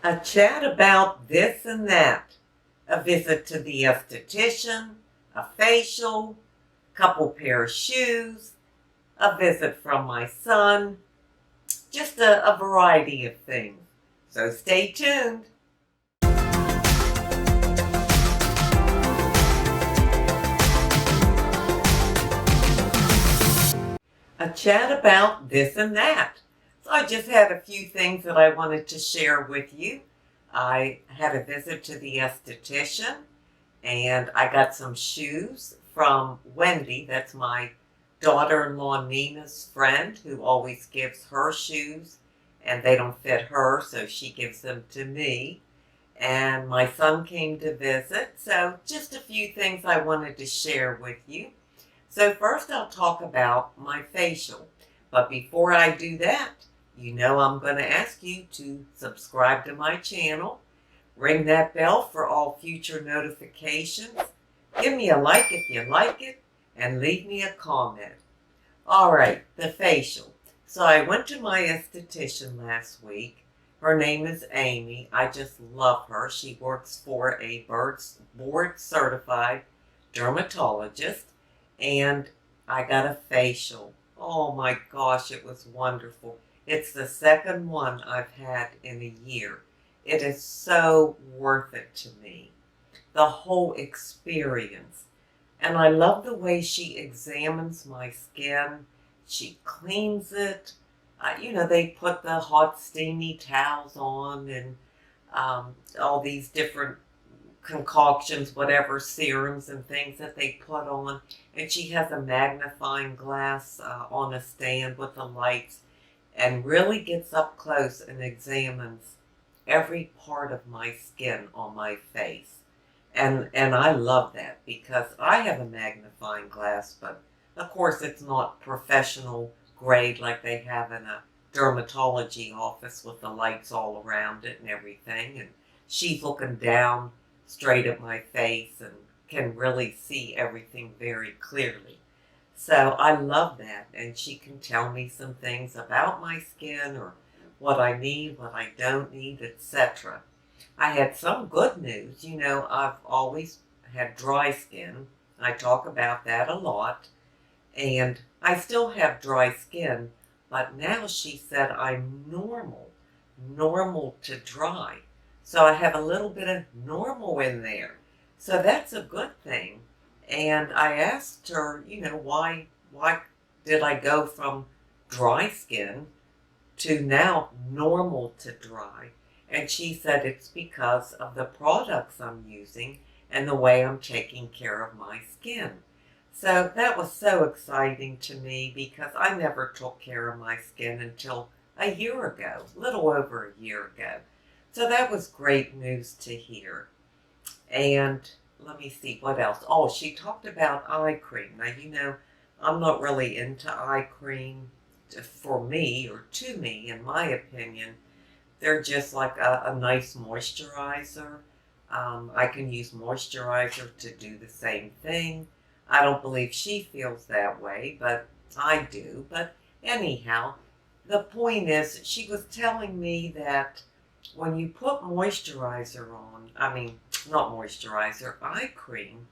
A chat about this and that. A visit to the esthetician, a facial, couple pair of shoes, a visit from my son, just a variety of things. So stay tuned. A chat about this and that. So I just had a few things that I wanted to share with you. I had a visit to the esthetician and I got some shoes from Wendy. That's my daughter-in-law Nina's friend who always gives her shoes and they don't fit her, so she gives them to me. And my son came to visit, so just a few things I wanted to share with you. So first I'll talk about my facial. But before I do that, you know I'm going to ask you to subscribe to my channel, ring that bell for all future notifications, give me a like if you like it, and leave me a comment. Alright, the facial. So I went to my esthetician last week. Her name is Amy. I just love her. She works for a board certified dermatologist. And I got a facial. Oh my gosh, it was wonderful. It's the second one I've had in a year. It is so worth it to me. The whole experience. And I love the way she examines my skin. She cleans it. They put the hot steamy towels on and all these different concoctions, whatever serums and things that they put on. And she has a magnifying glass on a stand with the lights and really gets up close and examines every part of my skin on my face. And I love that because I have a magnifying glass, but of course it's not professional grade like they have in a dermatology office with the lights all around it and everything. And she's looking down straight at my face and can really see everything very clearly. So I love that, and she can tell me some things about my skin or what I need, what I don't need, etc. I had some good news. I've always had dry skin. I talk about that a lot, and I still have dry skin, but now she said I'm normal to dry. So I have a little bit of normal in there. So that's a good thing. And I asked her, why did I go from dry skin to now normal to dry? And she said it's because of the products I'm using and the way I'm taking care of my skin. So that was so exciting to me because I never took care of my skin until a year ago, a little over a year ago. So that was great news to hear. And let me see, what else? Oh, she talked about eye cream. Now, I'm not really into eye cream for me or to me, in my opinion. They're just like a nice moisturizer. I can use moisturizer to do the same thing. I don't believe she feels that way, but I do. But anyhow, the point is, she was telling me that when you put moisturizer on, not moisturizer, eye cream,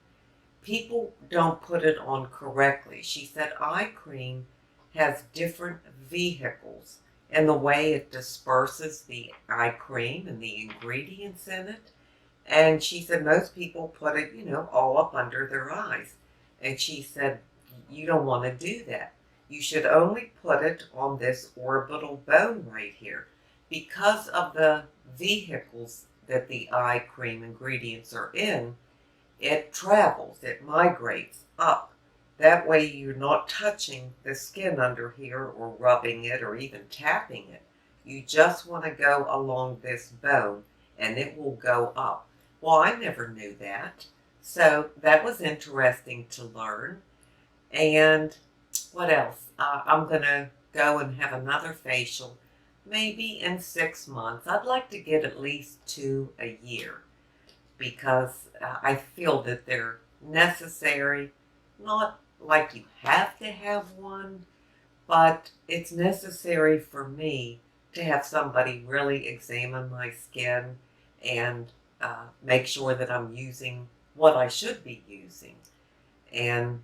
people don't put it on correctly. She said eye cream has different vehicles in the way it disperses the eye cream and the ingredients in it. And she said most people put it, all up under their eyes. And she said, you don't want to do that. You should only put it on this orbital bone right here. Because of the vehicles that the eye cream ingredients are in, it travels, it migrates up. That way you're not touching the skin under here or rubbing it or even tapping it. You just want to go along this bone and it will go up. Well, I never knew that. So that was interesting to learn. And what else? I'm going to go and have another facial maybe in 6 months. I'd like to get at least 2 a year because I feel that they're necessary. Not like you have to have one, but it's necessary for me to have somebody really examine my skin and make sure that I'm using what I should be using. And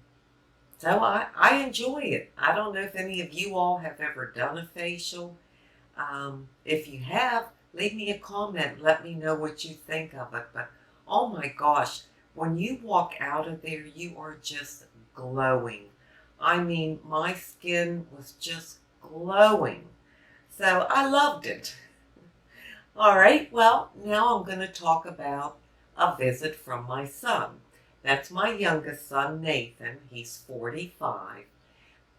so I enjoy it. I don't know if any of you all have ever done a facial. If you have, leave me a comment. Let me know what you think of it. But oh my gosh, when you walk out of there, you are just glowing. I mean, my skin was just glowing. So I loved it. All right, well, now I'm going to talk about a visit from my son. That's my youngest son, Nathan. He's 45.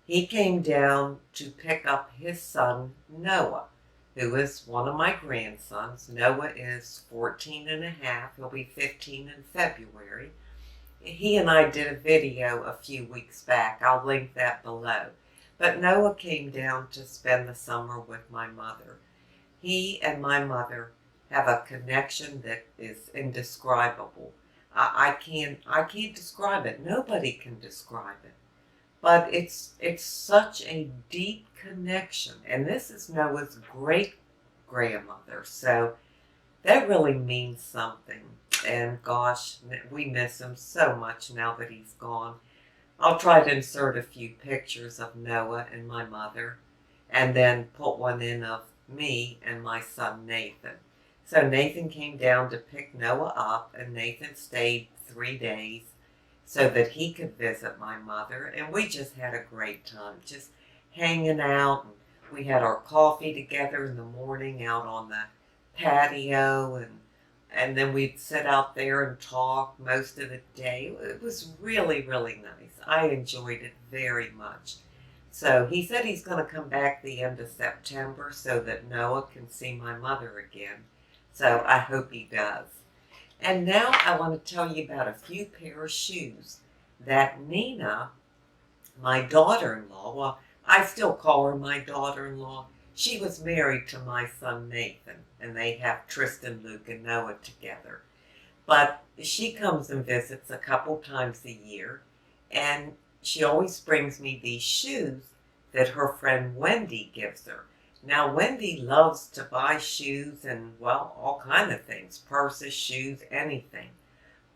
He came down to pick up his son, Noah, who is one of my grandsons. Noah is 14 and a half. He'll be 15 in February. He and I did a video a few weeks back. I'll link that below. But Noah came down to spend the summer with my mother. He and my mother have a connection that is indescribable. I can't describe it. Nobody can describe it. But it's such a deep connection. And this is Noah's great-grandmother. So that really means something. And gosh, we miss him so much now that he's gone. I'll try to insert a few pictures of Noah and my mother, and then put one in of me and my son Nathan. So Nathan came down to pick Noah up, and Nathan stayed 3 days so that he could visit my mother, and we just had a great time, just hanging out. And we had our coffee together in the morning out on the patio, and then we'd sit out there and talk most of the day. It was really, really nice. I enjoyed it very much. So he said he's going to come back the end of September so that Noah can see my mother again. So I hope he does. And now I want to tell you about a few pair of shoes that Nina, my daughter-in-law, well, I still call her my daughter-in-law. She was married to my son Nathan, and they have Tristan, Luke, and Noah together. But she comes and visits a couple times a year, and she always brings me these shoes that her friend Wendy gives her. Now, Wendy loves to buy shoes and, well, all kind of things, purses, shoes, anything.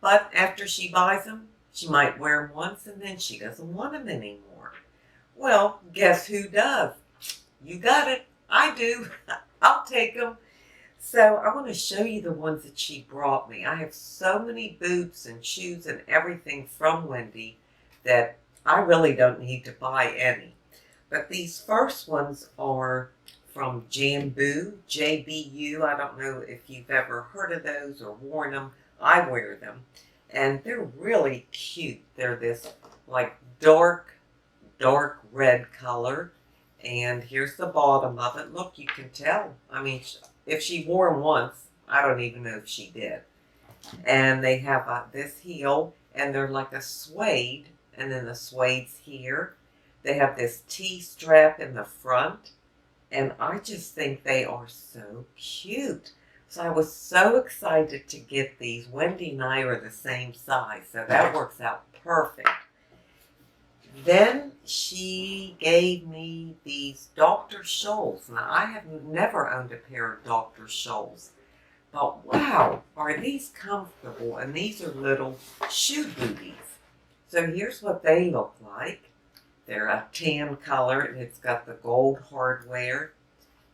But after she buys them, she might wear them once, and then she doesn't want them anymore. Well, guess who does? You got it. I do. I'll take them. So I want to show you the ones that she brought me. I have so many boots and shoes and everything from Wendy that I really don't need to buy any. But these first ones are from Jambu, J-B-U. I don't know if you've ever heard of those or worn them. I wear them. And they're really cute. They're this like dark red color. And here's the bottom of it. Look, you can tell. I mean, if she wore them once, I don't even know if she did. And they have this heel, and they're like a suede, and then the suede's here. They have this T-strap in the front, and I just think they are so cute. So I was so excited to get these. Wendy and I are the same size, so that works out perfect. Then she gave me these Dr. Scholls. Now, I have never owned a pair of Dr. Scholls. But wow, are these comfortable. And these are little shoe booties. So here's what they look like. They're a tan color, and it's got the gold hardware.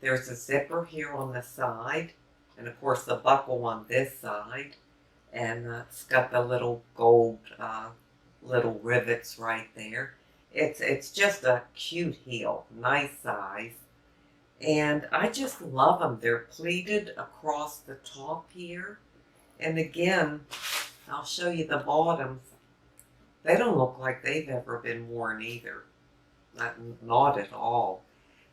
There's a zipper here on the side. And of course the buckle on this side. And it's got the little gold little rivets right there. It's just a cute heel, nice size, and I just love them. They're pleated across the top here, and again, I'll show you the bottoms. They don't look like they've ever been worn either, not at all.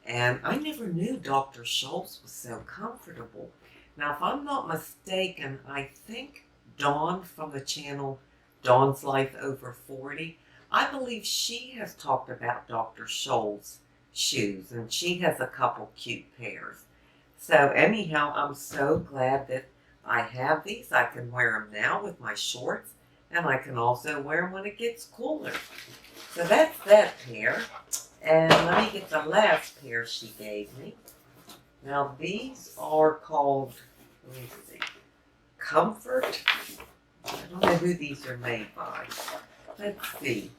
And I never knew Dr. Scholls was so comfortable. Now, if I'm not mistaken, I think Dawn from the channel Dawn's Life Over 40, I believe she has talked about Dr. Scholls shoes, and she has a couple cute pairs. So anyhow, I'm so glad that I have these. I can wear them now with my shorts, and I can also wear them when it gets cooler. So that's that pair. And let me get the last pair she gave me. Now these are called, let me see, Comfort. I don't know who these are made by. Let's see.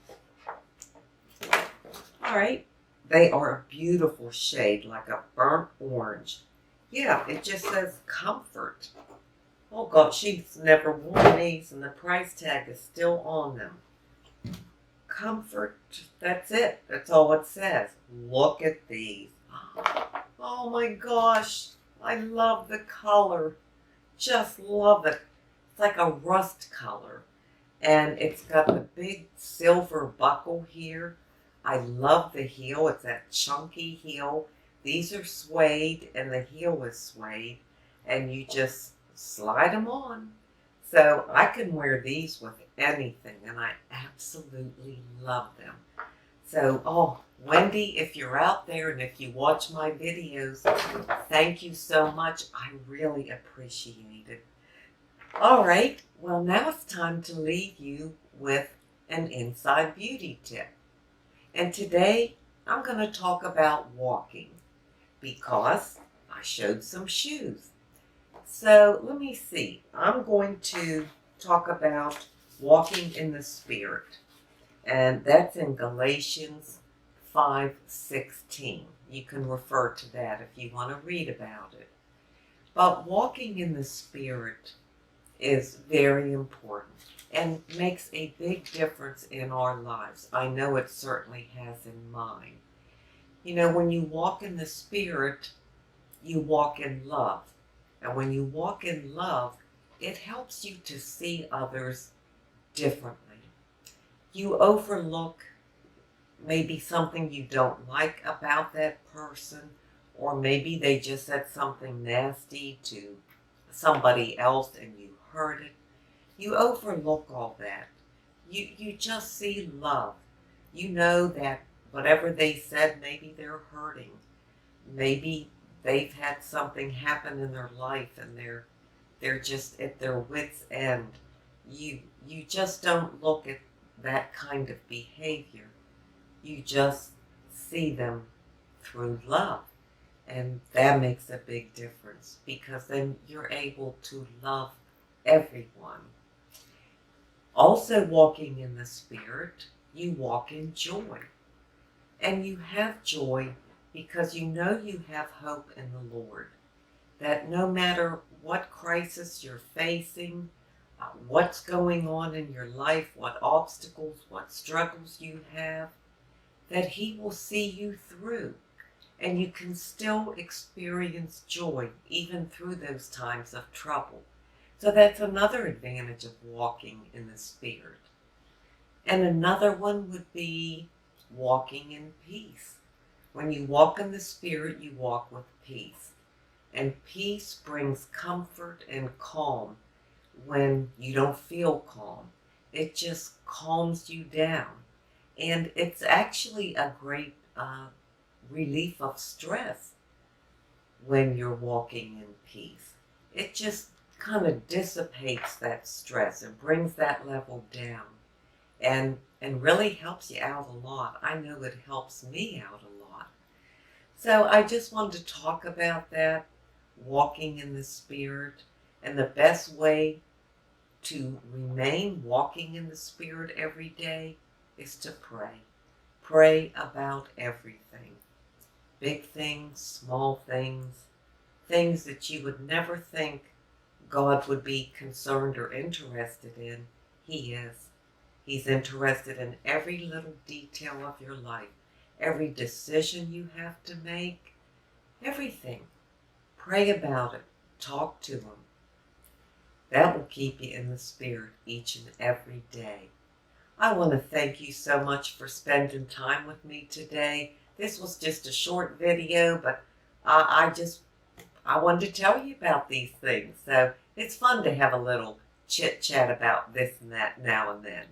All right. They are a beautiful shade, like a burnt orange. Yeah, it just says Comfort. Oh God, she's never worn these and the price tag is still on them. Comfort, that's it. That's all it says. Look at these. Oh my gosh, I love the color. Just love it. It's like a rust color. And it's got the big silver buckle here. I love the heel. It's that chunky heel. These are suede and the heel is suede. And you just slide them on. So I can wear these with anything and I absolutely love them. So, oh, Wendy, if you're out there and if you watch my videos, thank you so much. I really appreciate it. All right, well now it's time to leave you with an inside beauty tip. And today I'm going to talk about walking because I showed some shoes. So let me see. I'm going to talk about walking in the Spirit. And that's in Galatians 5:16. You can refer to that if you want to read about it. But walking in the Spirit is very important and makes a big difference in our lives. I know it certainly has in mine. You know, when you walk in the Spirit, you walk in love. And when you walk in love, it helps you to see others differently. You overlook maybe something you don't like about that person, or maybe they just said something nasty to somebody else and you heard it. You overlook all that. You just see love. You know that whatever they said, maybe they're hurting. Maybe they've had something happen in their life and they're just at their wits' end. You just don't look at that kind of behavior. You just see them through love. And that makes a big difference because then you're able to love everyone. Also walking in the Spirit, you walk in joy. And you have joy because you know you have hope in the Lord. That no matter what crisis you're facing, what's going on in your life, what obstacles, what struggles you have, that He will see you through. And you can still experience joy even through those times of trouble. So that's another advantage of walking in the Spirit. And another one would be walking in peace. When you walk in the Spirit, you walk with peace. And peace brings comfort and calm when you don't feel calm. It just calms you down. And it's actually a great relief of stress when you're walking in peace. It just kind of dissipates that stress and brings that level down and really helps you out a lot. I know it helps me out a lot. So I just wanted to talk about that, walking in the Spirit, and the best way to remain walking in the Spirit every day is to pray. Pray about everything. Big things, small things, things that you would never think God would be concerned or interested in. He is. He's interested in every little detail of your life, every decision you have to make, everything. Pray about it. Talk to Him. That will keep you in the Spirit each and every day. I want to thank you so much for spending time with me today. This was just a short video, but I wanted to tell you about these things. So it's fun to have a little chit chat about this and that now and then.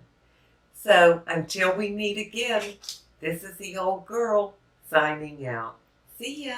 So until we meet again, this is the old girl signing out. See ya.